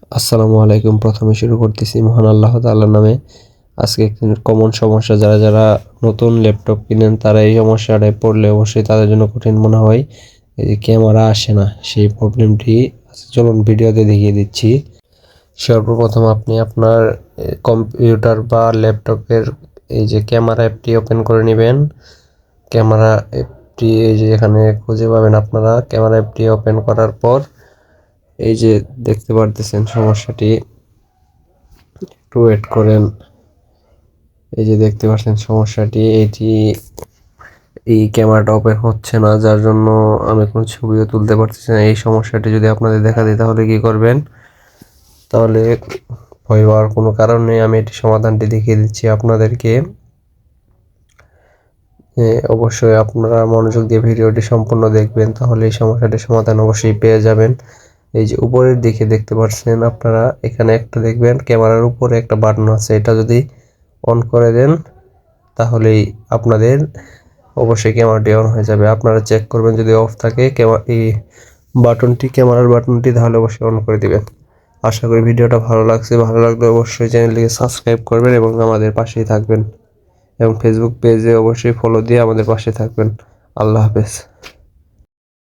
আসসালামু আলাইকুম। প্রথমে শুরু করতেছি মহান আল্লাহ তাআলার নামে। আজকে একটি কমন সমস্যা, যারা নতুন ল্যাপটপ কিনেন তারা এই সমস্যাটায় পড়লে অবশ্যই তাদের জন্য কঠিন মনে হয়। এই যে ক্যামেরা আসে না, সেই প্রবলেমটি চলুন ভিডিওতে দেখিয়ে দিচ্ছি। সর্বপ্রথম আপনি আপনার কম্পিউটার বা ল্যাপটপের এই যে ক্যামেরা অ্যাপটি ওপেন করে নেবেন। ক্যামেরা অ্যাপটি এই যে এখানে খুঁজে পাবেন আপনারা। ক্যামেরা অ্যাপটি ওপেন করার পর এই যে দেখতে পারতেছেন সমস্যাটি, একটু ওয়েট করেন। এই যে দেখতে পাচ্ছেন সমস্যাটি, এই ক্যামেরাটা ওপেন হচ্ছে না, যার জন্য আমি কোনো ছবিও তুলতে পারতেছি না। এই সমস্যাটি যদি আপনাদের দেখা দেয় তাহলে কি করবেন? তাহলে ভয় পাওয়ার কোনো কারণ নেই, আমি এটি সমাধানটি দেখিয়ে দিচ্ছি আপনাদেরকে। অবশ্যই আপনারা মনোযোগ দিয়ে ভিডিওটি সম্পূর্ণ দেখবেন, তাহলে এই সমস্যাটির সমাধান অবশ্যই পেয়ে যাবেন। এই যে উপরের দিকে দেখতে পাচ্ছেন আপনারা, এখানে একটা দেখবেন ক্যামেরার উপরে একটা বাটন আছে, এটা যদি অন করে দেন তাহলেই আপনাদের অবশ্যই ক্যামেরাটি অন হয়ে যাবে। আপনারা চেক করবেন, যদি অফ থাকে এই ক্যামেরার বাটনটি, তাহলে অবশ্যই অন করে দিবেন। আশা করি ভিডিওটা ভালো লাগছে। ভালো লাগলে অবশ্যই চ্যানেলটিকে সাবস্ক্রাইব করবেন এবং আমাদের পাশেই থাকবেন, এবং ফেসবুক পেজে অবশ্যই ফলো দিয়ে আমাদের পাশে থাকবেন। আল্লাহ হাফেজ।